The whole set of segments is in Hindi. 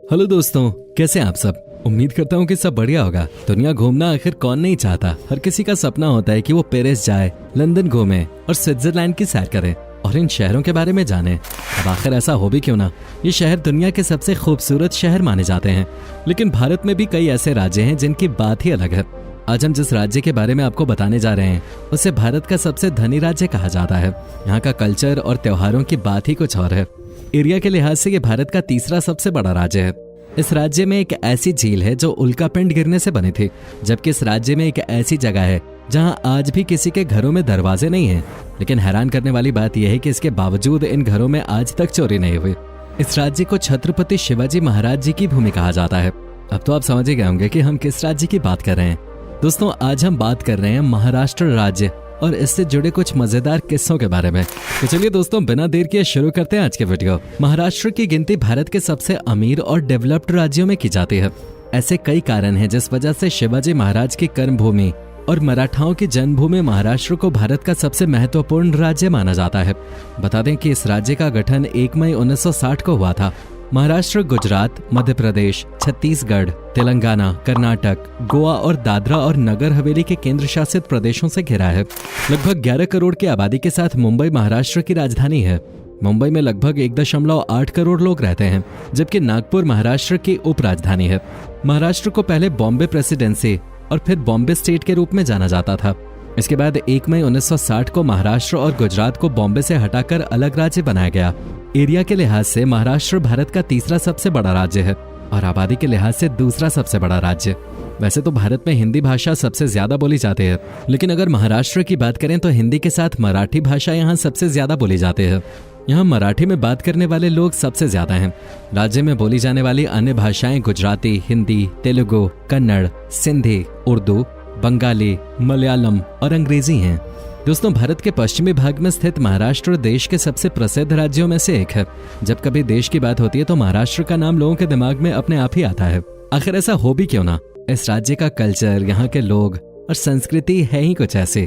हेलो दोस्तों, कैसे हैं आप सब। उम्मीद करता हूँ कि सब बढ़िया होगा। दुनिया घूमना आखिर कौन नहीं चाहता। हर किसी का सपना होता है कि वो पेरिस जाए, लंदन घूमे और स्विट्जरलैंड की सैर करे और इन शहरों के बारे में जाने। अब आखिर ऐसा हो भी क्यों ना, ये शहर दुनिया के सबसे खूबसूरत शहर माने जाते हैं। लेकिन भारत में भी कई ऐसे राज्य हैं जिनकी बात ही अलग है। आज हम जिस राज्य के बारे में आपको बताने जा रहे हैं उसे भारत का सबसे धनी राज्य कहा जाता है। यहाँ का कल्चर और त्योहारों की बात ही कुछ और है। एरिया के लिहाज से ये भारत का तीसरा सबसे बड़ा राज्य है। इस राज्य में एक ऐसी झील है जो उल्कापिंड गिरने से बनी थी, जबकि इस राज्य में एक ऐसी जगह है जहां आज भी किसी के घरों में दरवाजे नहीं हैं। लेकिन हैरान करने वाली बात यह है कि इसके बावजूद इन घरों में आज तक चोरी नहीं हुई। इस राज्य को छत्रपति शिवाजी महाराज जी की भूमि कहा जाता है। अब तो आप समझ ही गए होंगे कि हम किस राज्य की बात कर रहे हैं। दोस्तों, आज हम बात कर रहे हैं महाराष्ट्र राज्य और इससे जुड़े कुछ मजेदार किस्सों के बारे में। तो चलिए दोस्तों, बिना देर किए शुरू करते हैं आज के वीडियो। महाराष्ट्र की गिनती भारत के सबसे अमीर और डेवलप्ड राज्यों में की जाती है। ऐसे कई कारण हैं जिस वजह से शिवाजी महाराज की कर्मभूमि और मराठाओं की जन्मभूमि महाराष्ट्र को भारत का सबसे महत्वपूर्ण राज्य माना जाता है। बता दें कि इस राज्य का गठन 1 मई 1960 को हुआ था। महाराष्ट्र गुजरात, मध्य प्रदेश, छत्तीसगढ़, तेलंगाना, कर्नाटक, गोवा और दादरा और नगर हवेली के केंद्र शासित प्रदेशों से घिरा है। लगभग 11 करोड़ की आबादी के साथ मुंबई महाराष्ट्र की राजधानी है। मुंबई में लगभग 1.8 करोड़ लोग रहते हैं, जबकि नागपुर महाराष्ट्र की उप राजधानी है। महाराष्ट्र को पहले बॉम्बे प्रेसिडेंसी और फिर बॉम्बे स्टेट के रूप में जाना जाता था। इसके बाद 1 मई 1960 को महाराष्ट्र और गुजरात को बॉम्बे से हटाकर अलग राज्य बनाया गया। एरिया के लिहाज से महाराष्ट्र भारत का तीसरा सबसे बड़ा राज्य है और आबादी के लिहाज से दूसरा सबसे बड़ा राज्य। वैसे तो भारत में हिंदी भाषा सबसे ज्यादा बोली जाती है, लेकिन अगर महाराष्ट्र की बात करें तो हिंदी के साथ मराठी भाषा यहाँ सबसे ज्यादा बोली जाती है। यहाँ मराठी में बात करने वाले लोग सबसे ज्यादा हैं। राज्य में बोली जाने वाली अन्य भाषाएं गुजराती, हिंदी, तेलुगु, कन्नड़, सिंधी, उर्दू, बंगाली, मलयालम और अंग्रेजी हैं। दोस्तों, भारत के पश्चिमी भाग में स्थित महाराष्ट्र देश के सबसे प्रसिद्ध राज्यों में से एक है। जब कभी देश की बात होती है तो महाराष्ट्र का नाम लोगों के दिमाग में अपने आप ही आता है। आखिर ऐसा हो भी क्यों ना, इस राज्य का कल्चर, यहाँ के लोग और संस्कृति है ही कुछ ऐसी।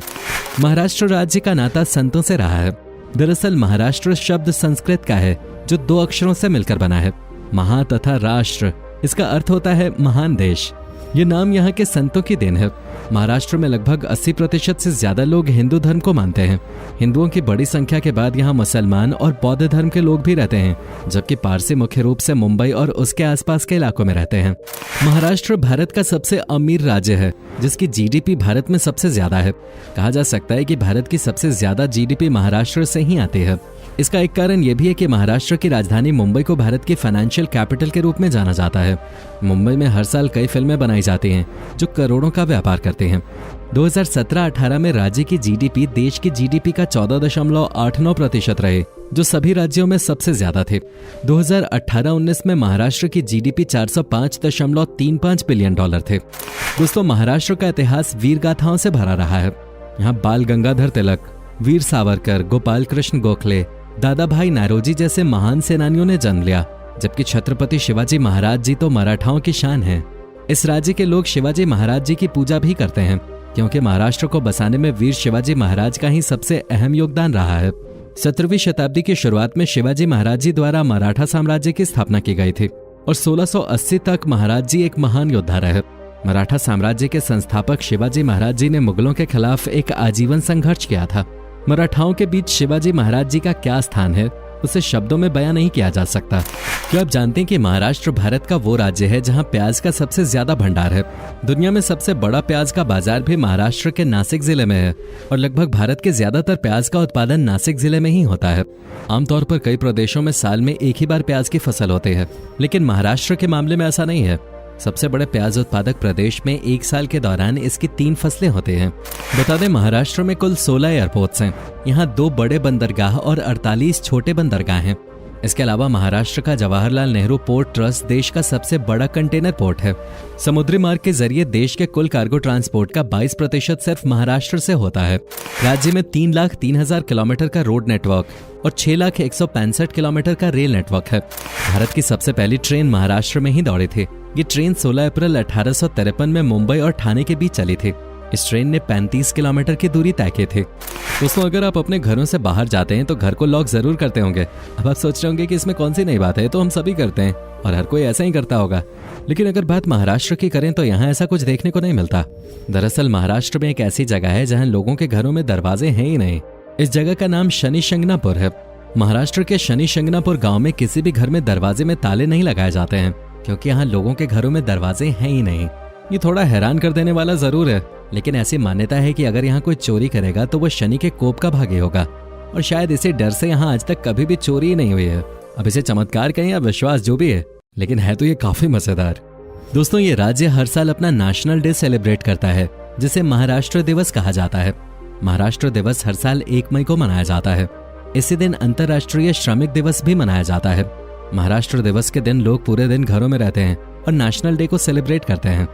महाराष्ट्र राज्य का नाता संतों से रहा है। दरअसल महाराष्ट्र शब्द संस्कृत का है जो 2 अक्षरों से मिलकर बना है, महा तथा राष्ट्र। इसका अर्थ होता है महान देश। ये नाम यहाँ के संतों की देन है। महाराष्ट्र में लगभग 80% से ज्यादा लोग हिंदू धर्म को मानते हैं। हिंदुओं की बड़ी संख्या के बाद यहाँ मुसलमान और बौद्ध धर्म के लोग भी रहते हैं, जबकि पारसी मुख्य रूप से मुंबई और उसके आसपास के इलाकों में रहते हैं। महाराष्ट्र भारत का सबसे अमीर राज्य है, जिसकी जीडीपी भारत में सबसे ज्यादा है। कहा जा सकता है कि भारत की सबसे ज्यादा जीडीपी महाराष्ट्र से ही आती है। इसका एक कारण यह भी है कि महाराष्ट्र की राजधानी मुंबई को भारत की फाइनेंशियल कैपिटल के रूप में जाना जाता है। मुंबई में हर साल कई फिल्में बनाई जाती हैं जो करोड़ों का व्यापार करते हैं। 2017-18 में राज्य की जीडीपी देश की जीडीपी का 14.89% रहे, जो सभी राज्यों में सबसे ज्यादा थे। 2018-19 में महाराष्ट्र की जीडीपी $405.35 बिलियन थे। दोस्तों, महाराष्ट्र का इतिहास वीर गाथाओं से भरा रहा है। यहाँ बाल गंगाधर तिलक, वीर सावरकर, गोपाल कृष्ण गोखले, दादा भाई नारोजी जैसे महान सेनानियों ने जन्म लिया, जबकि छत्रपति शिवाजी महाराज जी तो मराठाओं की शान है। इस राज्य के लोग शिवाजी महाराज जी की पूजा भी करते हैं, क्योंकि महाराष्ट्र को बसाने में वीर शिवाजी महाराज का ही सबसे अहम योगदान रहा है। 17वीं शताब्दी की शुरुआत में शिवाजी महाराज जी द्वारा मराठा साम्राज्य की स्थापना की गई थी और 1680 तक महाराज जी एक महान योद्धा रहे। मराठा साम्राज्य के संस्थापक शिवाजी महाराज जी ने मुगलों के खिलाफ एक आजीवन संघर्ष किया था। मराठाओं के बीच शिवाजी महाराज जी का क्या स्थान है उसे शब्दों में बयां नहीं किया जा सकता। क्या आप जानते हैं कि महाराष्ट्र भारत का वो राज्य है जहां प्याज का सबसे ज्यादा भंडार है। दुनिया में सबसे बड़ा प्याज का बाजार भी महाराष्ट्र के नासिक जिले में है और लगभग भारत के ज्यादातर प्याज का उत्पादन नासिक जिले में ही होता है। आमतौर पर कई प्रदेशों में साल में एक ही बार प्याज की फसल होती है, लेकिन महाराष्ट्र के मामले में ऐसा नहीं है। सबसे बड़े प्याज उत्पादक प्रदेश में एक साल के दौरान इसकी 3 फसलें होती हैं। बता दें, महाराष्ट्र में कुल 16 एयरपोर्ट्स हैं। यहाँ 2 बड़े बंदरगाह और 48 छोटे बंदरगाह हैं। इसके अलावा महाराष्ट्र का जवाहरलाल नेहरू पोर्ट ट्रस्ट देश का सबसे बड़ा कंटेनर पोर्ट है। समुद्री मार्ग के जरिए देश के कुल कार्गो ट्रांसपोर्ट का 22% सिर्फ महाराष्ट्र से होता है। राज्य में 3,03,000 किलोमीटर का रोड नेटवर्क और 6,165 किलोमीटर का रेल नेटवर्क है। भारत की सबसे पहली ट्रेन महाराष्ट्र में ही दौड़ी थी। ये ट्रेन 16 अप्रैल 1853 में मुंबई और ठाणे के बीच चली थी। इस ट्रेन ने 35 किलोमीटर की दूरी तय की थी। दोस्तों, अगर आप अपने घरों से बाहर जाते हैं तो घर को लॉक जरूर करते होंगे। अब आप सोच रहे होंगे कि इसमें कौन सी नई बात है, तो हम सभी करते हैं और हर कोई ऐसा ही करता होगा। लेकिन अगर बात महाराष्ट्र की करें तो यहाँ ऐसा कुछ देखने को नहीं मिलता। दरअसल महाराष्ट्र में एक ऐसी जगह है जहाँ लोगों के घरों में दरवाजे हैं ही नहीं। इस जगह का नाम शनि शिंगणापुर है। महाराष्ट्र के शनि शिंगणापुर गांव में किसी भी घर में दरवाजे में ताले नहीं लगाए जाते हैं, क्योंकि यहाँ लोगों के घरों में दरवाजे हैं ही नहीं। ये थोड़ा हैरान कर देने वाला जरूर है, लेकिन ऐसी मान्यता है कि अगर यहाँ कोई चोरी करेगा तो वो शनि के कोप का भागी होगा, और शायद इसी डर से यहाँ आज तक कभी भी चोरी ही नहीं हुई है। अब इसे चमत्कार कहें या विश्वास, जो भी है, लेकिन है तो ये काफी मजेदार। दोस्तों, ये राज्य हर साल अपना नेशनल डे सेलिब्रेट करता है, जिसे महाराष्ट्र दिवस कहा जाता है। महाराष्ट्र दिवस हर साल 1 मई को मनाया जाता है। इसी दिन अंतर्राष्ट्रीय श्रमिक दिवस भी मनाया जाता है। महाराष्ट्र दिवस के दिन लोग पूरे दिन घरों में रहते हैं और नेशनल डे को सेलिब्रेट करते हैं।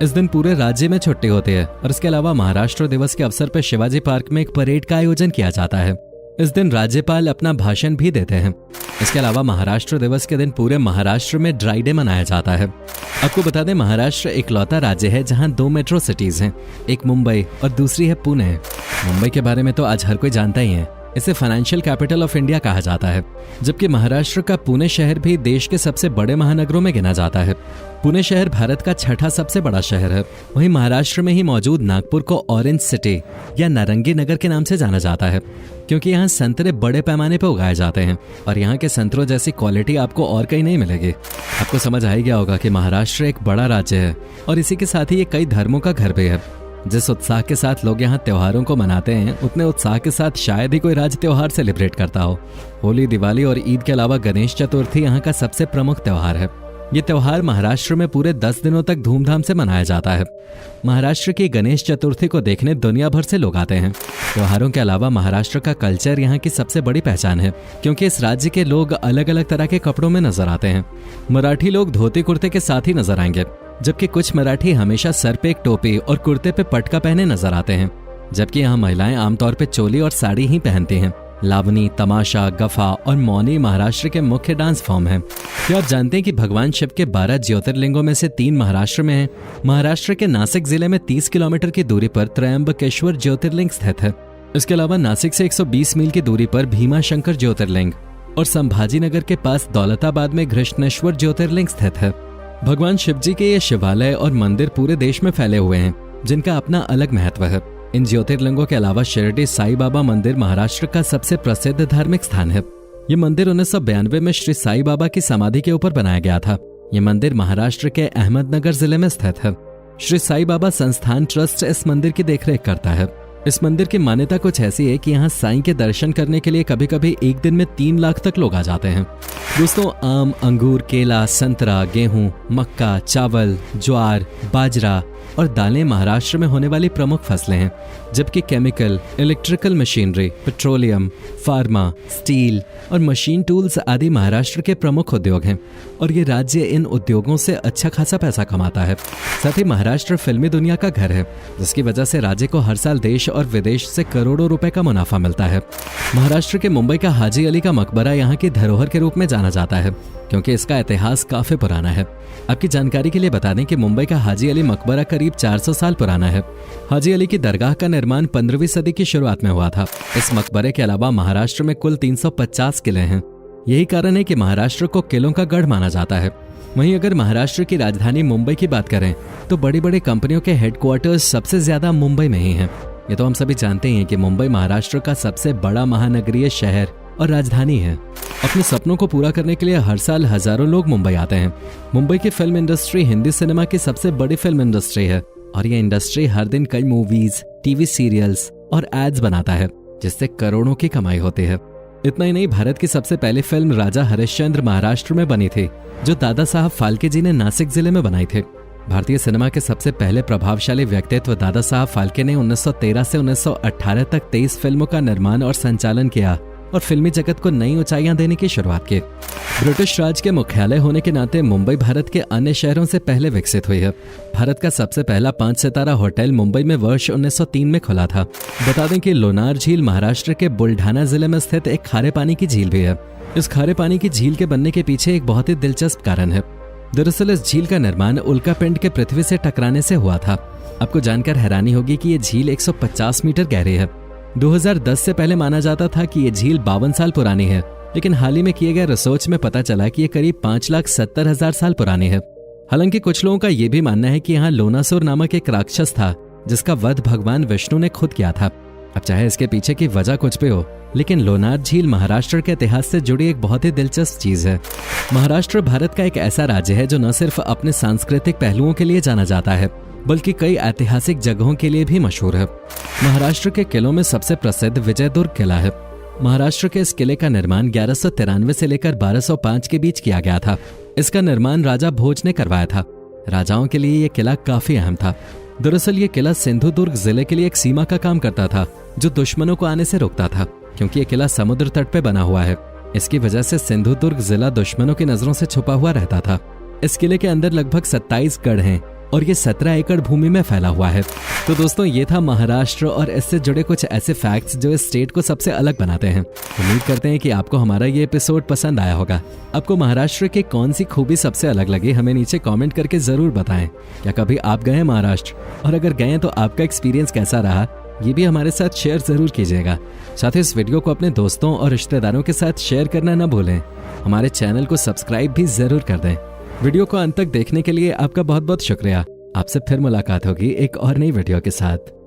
इस दिन पूरे राज्य में छुट्टी होती है और इसके अलावा महाराष्ट्र दिवस के अवसर पर शिवाजी पार्क में एक परेड का आयोजन किया जाता है। इस दिन राज्यपाल अपना भाषण भी देते हैं। इसके अलावा महाराष्ट्र दिवस के दिन पूरे महाराष्ट्र में ड्राई डे मनाया जाता है। आपको बता दें, महाराष्ट्र इकलौता राज्य है जहां 2 मेट्रो सिटीज हैं, एक मुंबई और दूसरी है पुणे। मुंबई के बारे में तो आज हर कोई जानता ही है। इसे फाइनेंशियल कैपिटल ऑफ इंडिया कहा जाता है, जबकि महाराष्ट्र का पुणे शहर भी देश के सबसे बड़े महानगरों में गिना जाता है। पुणे शहर भारत का 6ठा सबसे बड़ा शहर है। वहीं महाराष्ट्र में ही मौजूद नागपुर को ऑरेंज सिटी या नारंगी नगर के नाम से जाना जाता है, क्योंकि यहाँ संतरे बड़े पैमाने पर उगाए जाते हैं और यहाँ के संतरों जैसी क्वालिटी आपको और कहीं नहीं मिलेगी। आपको समझ आ ही गया होगा कि महाराष्ट्र एक बड़ा राज्य है और इसी के साथ ही ये कई धर्मों का घर भी है। जिस उत्साह के साथ लोग यहाँ त्योहारों को मनाते हैं, उतने उत्साह के साथ शायद ही कोई राज्य त्योहार सेलिब्रेट करता हो। होली, दिवाली और ईद के अलावा गणेश चतुर्थी यहाँ का सबसे प्रमुख त्योहार है। ये त्योहार महाराष्ट्र में पूरे 10 दिनों तक धूमधाम से मनाया जाता है। महाराष्ट्र की गणेश चतुर्थी को देखने दुनिया भर से लोग आते हैं। त्योहारों के अलावा महाराष्ट्र का कल्चर यहाँ की सबसे बड़ी पहचान है, क्योंकि इस राज्य के लोग अलग अलग तरह के कपड़ों में नजर आते हैं। मराठी लोग धोती कुर्ते के साथ ही नजर आएंगे, जबकि कुछ मराठी हमेशा सर पे एक टोपी और कुर्ते पे पटका पहने नजर आते हैं। जबकि यहाँ महिलाएं आमतौर पे चोली और साड़ी ही पहनती हैं। लावनी, तमाशा, गफा और मौनी महाराष्ट्र के मुख्य डांस फॉर्म हैं। क्या आप जानते हैं कि भगवान शिव के 12 ज्योतिर्लिंगों में से 3 महाराष्ट्र में हैं? महाराष्ट्र के नासिक जिले में 30 किलोमीटर की दूरी पर त्रयंबकेश्वर ज्योतिर्लिंग स्थित है। इसके अलावा नासिक से 120 मील की दूरी पर भीमा शंकर ज्योतिर्लिंग और संभाजी नगर के पास दौलताबाद में घृष्णेश्वर ज्योतिर्लिंग स्थित है। भगवान शिव जी के ये शिवालय और मंदिर पूरे देश में फैले हुए हैं, जिनका अपना अलग महत्व है। इन ज्योतिर्लिंगों के अलावा शिरडी साई बाबा मंदिर महाराष्ट्र का सबसे प्रसिद्ध धार्मिक स्थान है। ये मंदिर 1992 में श्री साई बाबा की समाधि के ऊपर बनाया गया था। ये मंदिर महाराष्ट्र के अहमदनगर जिले में स्थित है। श्री साई बाबा संस्थान ट्रस्ट इस मंदिर की देखरेख करता है। इस मंदिर की मान्यता कुछ ऐसी है कि यहाँ साईं के दर्शन करने के लिए कभी कभी एक दिन में 3 लाख तक लोग आ जाते हैं। दोस्तों, आम, अंगूर, केला, संतरा, गेहूं, मक्का, चावल, ज्वार, बाजरा और दालें महाराष्ट्र में होने वाली प्रमुख फसलें हैं, जबकि chemical, electrical machinery, petroleum, pharma, steel और मशीन टूल्स आदि महाराष्ट्र के प्रमुख उद्योग हैं और ये राज्य इन उद्योगों से अच्छा खासा पैसा कमाता है। साथ ही महाराष्ट्र फिल्मी दुनिया का घर है, जिसकी वजह से राज्य को हर साल देश और विदेश से करोड़ों रुपए का मुनाफा मिलता है। महाराष्ट्र के मुंबई का हाजी अली का मकबरा यहाँ की धरोहर के रूप में जाना जाता है, क्योंकि इसका इतिहास काफी पुराना है। आपकी जानकारी के लिए बता दें कि मुंबई का हाजी अली मकबरा करीब 400 साल पुराना है। हाजी अली की दरगाह का निर्माण 15वीं सदी की शुरुआत में हुआ था। इस मकबरे के अलावा महाराष्ट्र में कुल 350 किले हैं। यही कारण है कि महाराष्ट्र को किलों का गढ़ माना जाता है। वहीं अगर महाराष्ट्र की राजधानी मुंबई की बात करें तो बड़ी बड़ी कंपनियों के हेडक्वार्टर्स सबसे ज्यादा मुंबई में ही हैं। ये तो हम सभी जानते हैं कि मुंबई महाराष्ट्र का सबसे बड़ा महानगरीय शहर और राजधानी है। अपने सपनों को पूरा करने के लिए हर साल हजारों लोग मुंबई आते हैं। मुंबई की फिल्म इंडस्ट्री हिंदी सिनेमा की सबसे बड़ी फिल्म इंडस्ट्री है और ये इंडस्ट्री हर दिन कई मूवीज, टीवी सीरियल्स और एड्स बनाता है, जिससे करोड़ों की कमाई होती है। इतना ही नहीं, भारत की सबसे पहली फिल्म राजा हरिश्चंद्र महाराष्ट्र में बनी थी, जो दादा साहब फाल्के जी ने नासिक जिले में बनाई थी। भारतीय सिनेमा के सबसे पहले प्रभावशाली व्यक्तित्व दादा साहब फाल्के ने 1913 से 1918 तक 23 फिल्मों का निर्माण और संचालन किया और फिल्मी जगत को नई ऊंचाइयां देने की शुरुआत की। ब्रिटिश राज के मुख्यालय होने के नाते मुंबई भारत के अन्य शहरों से पहले विकसित हुई है। भारत का सबसे पहला 5 सितारा होटल मुंबई में वर्ष 1903 में खुला था। बता दें कि लोनार झील महाराष्ट्र के बुल्ढाना जिले में स्थित एक खारे पानी की झील भी है। इस खारे पानी की झील के बनने के पीछे एक बहुत ही दिलचस्प कारण है। दरअसल इस झील का निर्माण उल्कापिंड के पृथ्वी से टकराने से हुआ था। आपको जानकर हैरानी होगी कि ये झील 150 मीटर गहरी है। 2010 से पहले माना जाता था कि ये झील 52 साल पुरानी है, लेकिन हाल ही में किए गए रिसर्च में पता चला कि ये करीब 5,70,000 साल पुरानी है। हालांकि कुछ लोगों का यह भी मानना है कि यहाँ लोनासुर नामक एक राक्षस था जिसका वध भगवान विष्णु ने खुद किया था। अब चाहे इसके पीछे की वजह कुछ भी हो, लेकिन लोनार झील महाराष्ट्र के इतिहास से जुड़ी एक बहुत ही दिलचस्प चीज है। महाराष्ट्र भारत का एक ऐसा राज्य है जो न सिर्फ अपने सांस्कृतिक पहलुओं के लिए जाना जाता है, बल्कि कई ऐतिहासिक जगहों के लिए भी मशहूर है। महाराष्ट्र के किलों में सबसे प्रसिद्ध विजयदुर्ग किला है। महाराष्ट्र के इस किले का निर्माण 1193 से लेकर 1205 के बीच किया गया था। इसका निर्माण राजा भोज ने करवाया था। राजाओं के लिए यह किला काफी अहम था। दरअसल ये किला सिंधुदुर्ग जिले के लिए एक सीमा का काम करता था जो दुश्मनों को आने से रोकता था। क्योंकि ये किला समुद्र तट पे बना हुआ है, इसकी वजह से सिंधुदुर्ग जिला दुश्मनों की नजरों से छुपा हुआ रहता था। इस किले के अंदर लगभग 27 गढ़ हैं और ये 17 एकड़ भूमि में फैला हुआ है। तो दोस्तों, ये था महाराष्ट्र और इससे जुड़े कुछ ऐसे फैक्ट्स जो इस स्टेट को सबसे अलग बनाते हैं। उम्मीद करते हैं कि आपको हमारा ये एपिसोड पसंद आया होगा। आपको महाराष्ट्र की कौन सी खूबी सबसे अलग लगी, हमें नीचे कमेंट करके जरूर बताएं। क्या कभी आप गए हैं महाराष्ट्र, और अगर गए हैं तो आपका एक्सपीरियंस कैसा रहा, ये भी हमारे साथ शेयर जरूर कीजिएगा। साथ ही इस वीडियो को अपने दोस्तों और रिश्तेदारों के साथ शेयर करना न भूलें। हमारे चैनल को सब्सक्राइब भी जरूर कर दें। वीडियो को अंत तक देखने के लिए आपका बहुत बहुत शुक्रिया। आपसे फिर मुलाकात होगी एक और नई वीडियो के साथ।